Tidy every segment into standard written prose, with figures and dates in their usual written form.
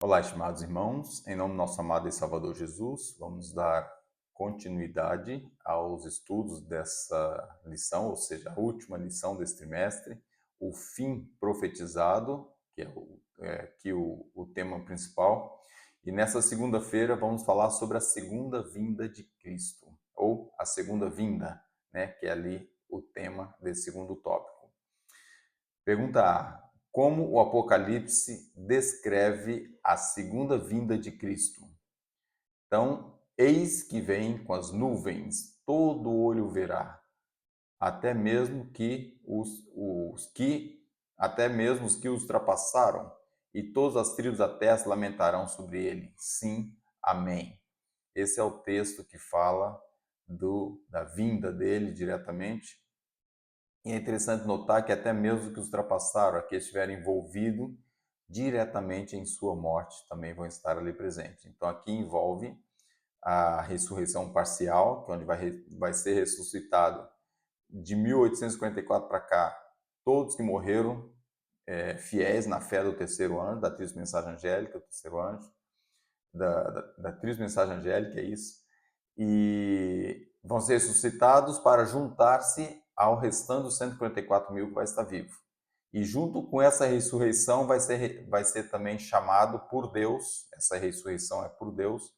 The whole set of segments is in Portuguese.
Olá, estimados irmãos, em nome do nosso amado e Salvador Jesus, vamos dar continuidade aos estudos dessa lição, ou seja, a última lição desse trimestre, o fim profetizado, que é aqui o tema principal. E nessa segunda-feira vamos falar sobre a segunda vinda de Cristo, ou a segunda vinda, né, que é ali o tema desse segundo tópico. Pergunta A. Como o Apocalipse descreve a segunda vinda de Cristo? Então, eis que vem com as nuvens, todo olho verá, até mesmo até mesmo os que os ultrapassaram, e todas as tribos da terra se lamentarão sobre ele. Sim, amém. Esse é o texto que fala da vinda dele diretamente. E é interessante notar que até mesmo que os ultrapassaram, aqueles que estiverem envolvidos diretamente em sua morte, também vão estar ali presentes. Então aqui envolve a ressurreição parcial, que é onde vai ser ressuscitado de 1854 para cá, todos que morreram fiéis na fé do terceiro anjo, da tríplice mensagem angélica, do terceiro anjo, da tríplice mensagem angélica, é isso, e vão ser ressuscitados para juntar-se ao restante dos 144 mil que vai estar vivo. E junto com essa ressurreição vai ser também chamado por Deus, essa ressurreição é por Deus,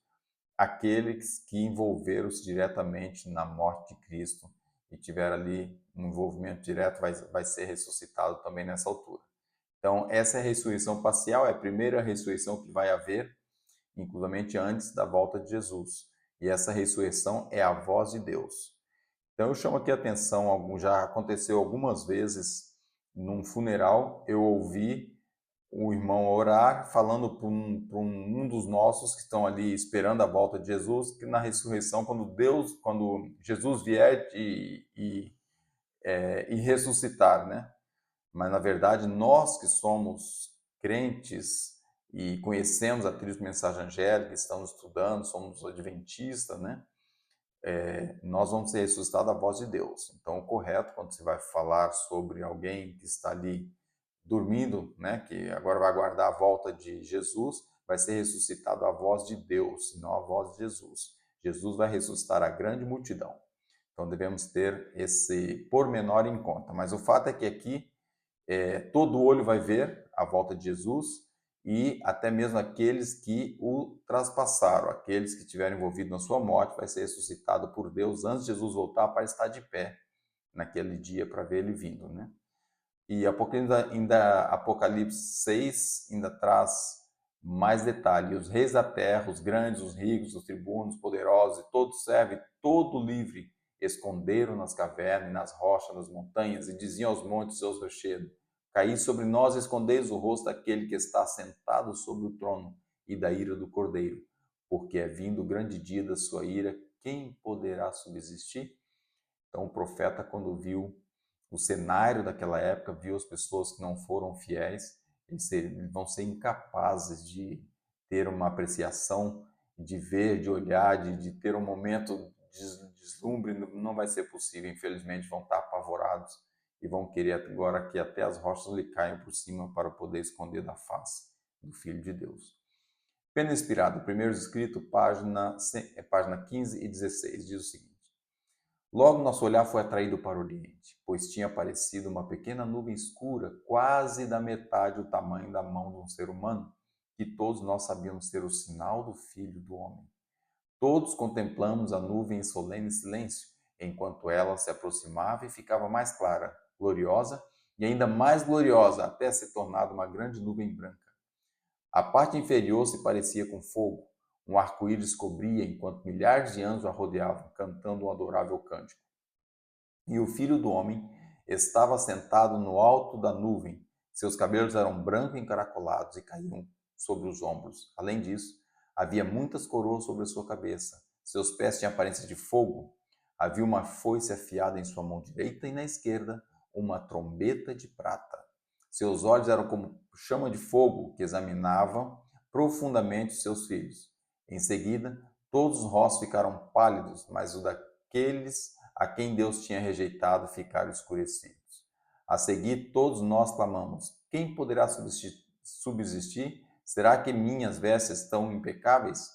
aqueles que envolveram-se diretamente na morte de Cristo e tiveram ali um envolvimento direto, vai ser ressuscitado também nessa altura. Então, essa é a ressurreição parcial, é a primeira ressurreição que vai haver, inclusivamente antes da volta de Jesus. E essa ressurreição é a voz de Deus. Então eu chamo aqui a atenção, já aconteceu algumas vezes num funeral, eu ouvi o irmão orar, falando para um dos nossos que estão ali esperando a volta de Jesus, que na ressurreição, quando Jesus vier e ressuscitar, né? Mas na verdade nós que somos crentes e conhecemos a tríplice mensagem angélica, estamos estudando, somos adventistas, né? Nós vamos ser ressuscitados à voz de Deus. Então, o correto, quando você vai falar sobre alguém que está ali dormindo, né, que agora vai aguardar a volta de Jesus, vai ser ressuscitado à voz de Deus, não à voz de Jesus. Jesus vai ressuscitar a grande multidão. Então, devemos ter esse pormenor em conta. Mas o fato é que aqui todo olho vai ver a volta de Jesus e até mesmo aqueles que o traspassaram, aqueles que tiveram envolvido na sua morte, vai ser ressuscitado por Deus antes de Jesus voltar para estar de pé naquele dia para ver ele vindo, né? E Apocalipse 6 ainda traz mais detalhe. Os reis da terra, os grandes, os ricos, os tribunos, os poderosos, e todo servo, todo livre, esconderam nas cavernas e nas rochas das montanhas e diziam aos montes e seus rochedos: Caí sobre nós e escondeis o rosto daquele que está sentado sobre o trono e da ira do Cordeiro, porque é vindo o grande dia da sua ira, quem poderá subsistir? Então o profeta, quando viu o cenário daquela época, viu as pessoas que não foram fiéis, eles vão ser incapazes de ter uma apreciação, de ver, de olhar, de ter um momento de deslumbre, não vai ser possível, infelizmente vão estar apavorados e vão querer agora que até as rochas lhe caiam por cima para poder esconder da face do Filho de Deus. Pena Inspirada, primeiro escrito, página 15 e 16, diz o seguinte: Logo nosso olhar foi atraído para o oriente, pois tinha aparecido uma pequena nuvem escura, quase da metade do tamanho da mão de um ser humano, que todos nós sabíamos ser o sinal do Filho do Homem. Todos contemplamos a nuvem em solene silêncio, enquanto ela se aproximava e ficava mais clara, gloriosa e ainda mais gloriosa, até se tornar uma grande nuvem branca. A parte inferior se parecia com fogo, um arco-íris cobria enquanto milhares de anjos a rodeavam, cantando um adorável cântico. E o Filho do Homem estava sentado no alto da nuvem. Seus cabelos eram brancos e encaracolados e caíam sobre os ombros. Além disso, havia muitas coroas sobre a sua cabeça. Seus pés tinham aparência de fogo. Havia uma foice afiada em sua mão direita e na esquerda uma trombeta de prata. Seus olhos eram como chama de fogo que examinavam profundamente os seus filhos. Em seguida, todos os rostos ficaram pálidos, mas o daqueles a quem Deus tinha rejeitado ficaram escurecidos. A seguir, todos nós clamamos: quem poderá subsistir Será que minhas vestes estão impecáveis?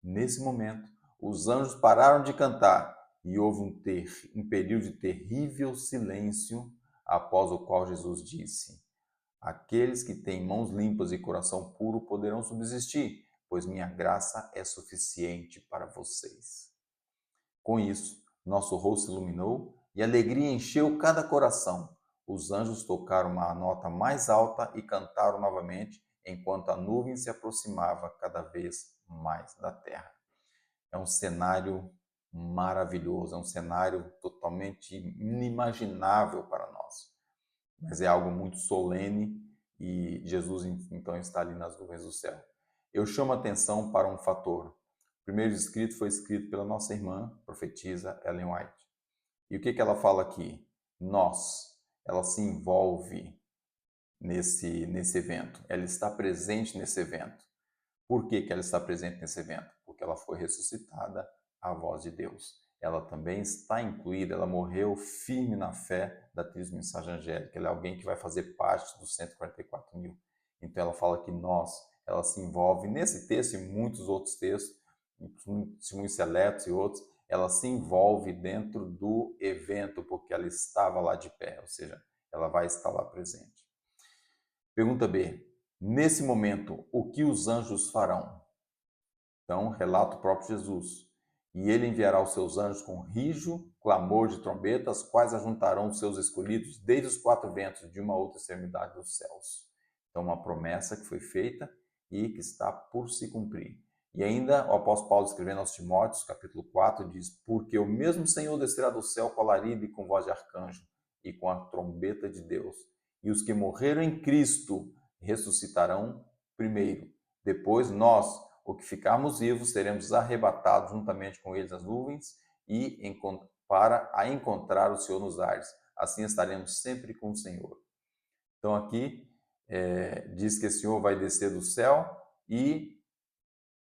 Nesse momento, os anjos pararam de cantar e houve um período de terrível silêncio, após o qual Jesus disse: Aqueles que têm mãos limpas e coração puro poderão subsistir, pois minha graça é suficiente para vocês. Com isso, nosso rosto iluminou e alegria encheu cada coração. Os anjos tocaram uma nota mais alta e cantaram novamente, enquanto a nuvem se aproximava cada vez mais da terra. É um cenário maravilhoso, é um cenário totalmente inimaginável para nós. Mas é algo muito solene e Jesus então está ali nas nuvens do céu. Eu chamo a atenção para um fator. O primeiro escrito foi escrito pela nossa irmã, profetisa Ellen White. E o que ela fala aqui? Nós. Ela se envolve nesse evento. Ela está presente nesse evento. Por que ela está presente nesse evento? Porque ela foi ressuscitada à voz de Deus. Ela também está incluída, ela morreu firme na fé da Tríplice Mensagem Angélica. Ela é alguém que vai fazer parte dos 144 mil. Então ela fala que ela se envolve nesse texto e muitos outros textos, testemunhos seletos e outros, ela se envolve dentro do evento porque ela estava lá de pé, ou seja, ela vai estar lá presente. Pergunta B. Nesse momento, o que os anjos farão? Então, relata o próprio Jesus. E ele enviará os seus anjos com rijo, clamor de trombetas, quais ajuntarão os seus escolhidos desde os quatro ventos de uma outra extremidade dos céus. Então, uma promessa que foi feita e que está por se cumprir. E ainda o apóstolo Paulo, escrevendo aos Timóteos, capítulo 4, diz: Porque o mesmo Senhor descerá do céu com alarido e com voz de arcanjo e com a trombeta de Deus. E os que morreram em Cristo ressuscitarão primeiro. Depois nós, o que ficarmos vivos, seremos arrebatados juntamente com eles nas nuvens e para encontrar o Senhor nos ares. Assim estaremos sempre com o Senhor. Então aqui diz que o Senhor vai descer do céu e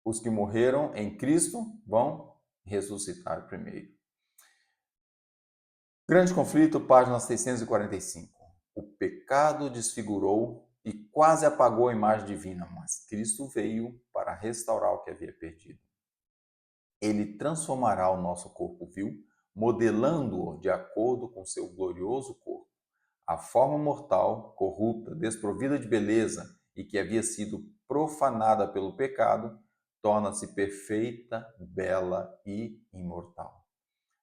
os que morreram em Cristo vão ressuscitar primeiro. Grande Conflito, página 645. O pecado desfigurou e quase apagou a imagem divina, mas Cristo veio para restaurar o que havia perdido. Ele transformará o nosso corpo vil, modelando-o de acordo com seu glorioso corpo. A forma mortal, corrupta, desprovida de beleza e que havia sido profanada pelo pecado, torna-se perfeita, bela e imortal.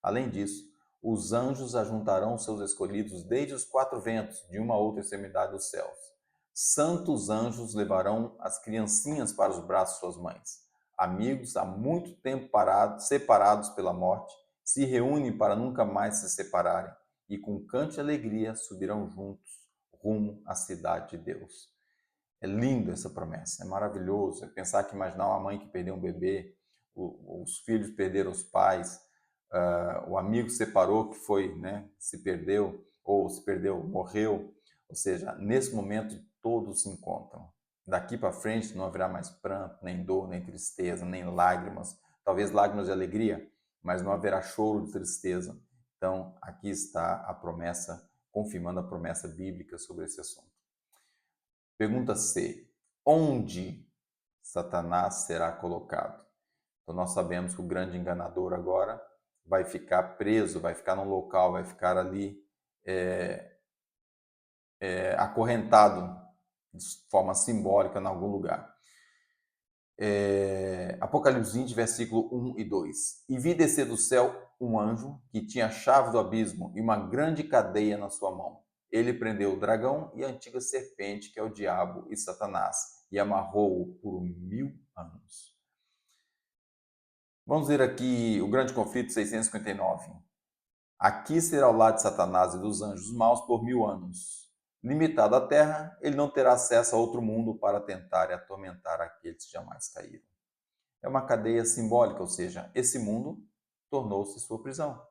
Além disso, os anjos ajuntarão seus escolhidos desde os quatro ventos, de uma outra extremidade dos céus. Santos anjos levarão as criancinhas para os braços de suas mães. Amigos há muito tempo separados pela morte, se reúnem para nunca mais se separarem e com canto e alegria subirão juntos rumo à cidade de Deus. É lindo essa promessa, é maravilhoso. É pensar que imaginar uma mãe que perdeu um bebê, os filhos perderam os pais, o amigo separou, que foi, se perdeu, ou se perdeu, morreu. Ou seja, nesse momento todos se encontram. Daqui para frente não haverá mais pranto, nem dor, nem tristeza, nem lágrimas. Talvez lágrimas de alegria, mas não haverá choro de tristeza. Então, aqui está a promessa, confirmando a promessa bíblica sobre esse assunto. Pergunta C. Onde Satanás será colocado? Então, nós sabemos que o grande enganador agora vai ficar preso, vai ficar num local, vai ficar ali acorrentado de forma simbólica em algum lugar. Apocalipse 20, versículo 1 e 2. E vi descer do céu um anjo que tinha a chave do abismo e uma grande cadeia na sua mão. Ele prendeu o dragão e a antiga serpente, que é o diabo e Satanás, e amarrou-o por 1000 anos. Vamos ver aqui o grande conflito 659. Aqui será o lado de Satanás e dos anjos maus por 1000 anos. Limitado à terra, ele não terá acesso a outro mundo para tentar e atormentar aqueles que jamais caíram. É uma cadeia simbólica, ou seja, esse mundo tornou-se sua prisão.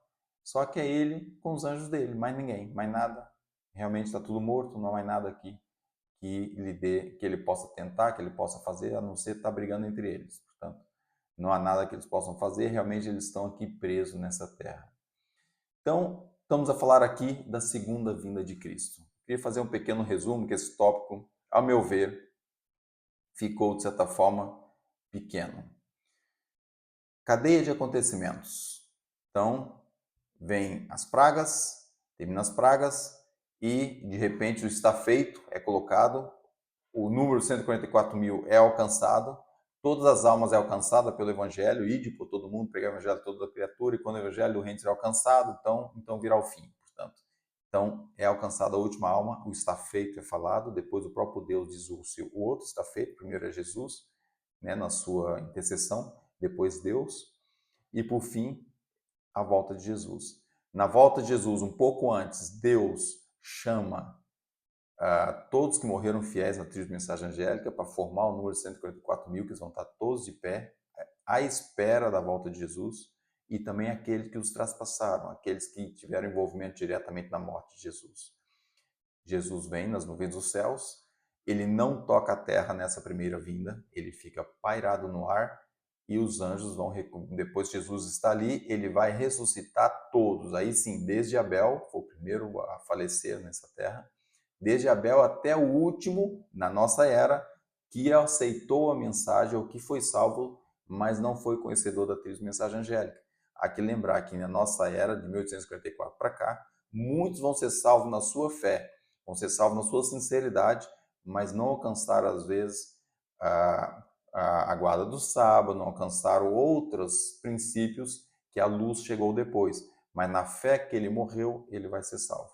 Só que é ele com os anjos dele, mais ninguém, mais nada. Realmente está tudo morto, não há mais nada aqui que ele possa tentar, que ele possa fazer, a não ser estar brigando entre eles. Portanto, não há nada que eles possam fazer, realmente eles estão aqui presos nessa terra. Então, estamos a falar aqui da segunda vinda de Cristo. Queria fazer um pequeno resumo, que esse tópico, ao meu ver, ficou, de certa forma, pequeno. Cadeia de acontecimentos. Então, vem as pragas, termina as pragas, e, de repente, o está feito é colocado, o número 144 mil é alcançado, todas as almas é alcançada pelo Evangelho, ide por todo mundo, pregar o Evangelho a toda criatura, e quando o Evangelho do reino será alcançado, então virá o fim, portanto. Então, é alcançada a última alma, o está feito é falado, depois o próprio Deus diz o outro está feito, primeiro é Jesus, né, na sua intercessão, depois Deus, e por fim, a volta de Jesus. Na volta de Jesus, um pouco antes, Deus chama todos que morreram fiéis na trilha de mensagem angélica para formar o número de 144 mil, que eles vão estar todos de pé, à espera da volta de Jesus, e também aqueles que os traspassaram, aqueles que tiveram envolvimento diretamente na morte de Jesus. Jesus vem nas nuvens dos céus, ele não toca a terra nessa primeira vinda, ele fica pairado no ar, e os anjos vão, depois que Jesus está ali, ele vai ressuscitar todos. Aí sim, desde Abel, foi o primeiro a falecer nessa terra, desde Abel até o último, na nossa era, que aceitou a mensagem ou que foi salvo, mas não foi conhecedor da trilha de mensagem angélica. Há que lembrar que na nossa era, de 1854 para cá, muitos vão ser salvos na sua fé, vão ser salvos na sua sinceridade, mas não alcançaram, às vezes, a guarda do sábado, não alcançaram outros princípios que a luz chegou depois. Mas na fé que ele morreu, ele vai ser salvo.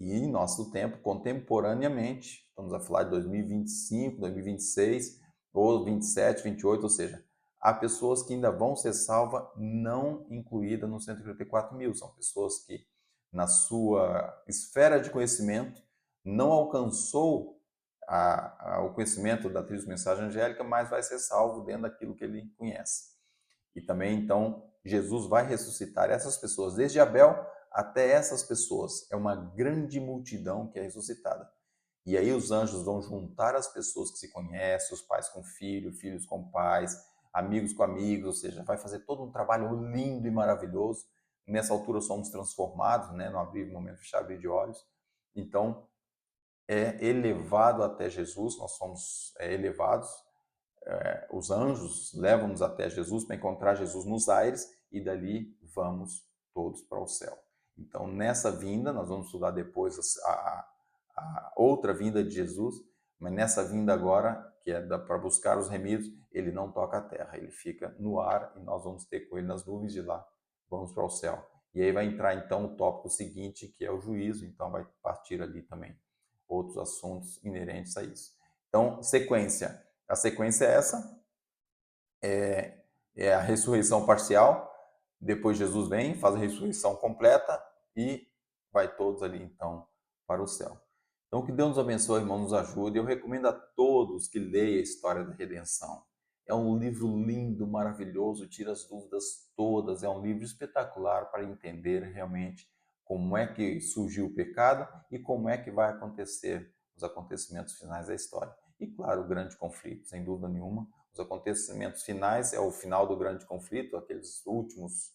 E em nosso tempo, contemporaneamente, estamos a falar de 2025, 2026, ou 27, 28, ou seja, há pessoas que ainda vão ser salvas não incluídas nos 144 mil. São pessoas que, na sua esfera de conhecimento, não alcançou o conhecimento da trilha de mensagem angélica, mas vai ser salvo dentro daquilo que ele conhece. E também, então, Jesus vai ressuscitar essas pessoas, desde Abel até essas pessoas. É uma grande multidão que é ressuscitada. E aí os anjos vão juntar as pessoas que se conhecem, os pais com filhos, filhos com pais, amigos com amigos, ou seja, vai fazer todo um trabalho lindo e maravilhoso. Nessa altura somos transformados, né, no abrir, no momento fechar, abrir de olhos. Então, é elevado até Jesus, nós somos elevados, os anjos levam-nos até Jesus para encontrar Jesus nos aires e dali vamos todos para o céu. Então, nessa vinda, nós vamos estudar depois a outra vinda de Jesus, mas nessa vinda agora, que é para buscar os remidos, ele não toca a terra, ele fica no ar e nós vamos ter com ele nas nuvens de lá, vamos para o céu. E aí vai entrar então o tópico seguinte, que é o juízo, então vai partir ali também outros assuntos inerentes a isso. Então, sequência. A sequência é essa, é a ressurreição parcial, depois Jesus vem, faz a ressurreição completa e vai todos ali então para o céu. Então que Deus nos abençoe, irmão, nos ajude. Eu recomendo a todos que leiam a história da redenção. É um livro lindo, maravilhoso, tira as dúvidas todas, é um livro espetacular para entender realmente como é que surgiu o pecado e como é que vai acontecer os acontecimentos finais da história. E claro, o grande conflito, sem dúvida nenhuma. Os acontecimentos finais é o final do grande conflito, aqueles últimos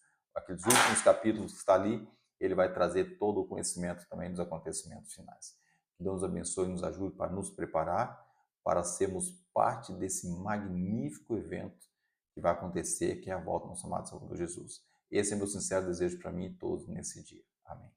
capítulos que está ali, ele vai trazer todo o conhecimento também dos acontecimentos finais. Que Deus nos abençoe e nos ajude para nos preparar para sermos parte desse magnífico evento que vai acontecer, que é a volta do nosso amado Salvador Jesus. Esse é meu sincero desejo para mim e todos nesse dia. Amém.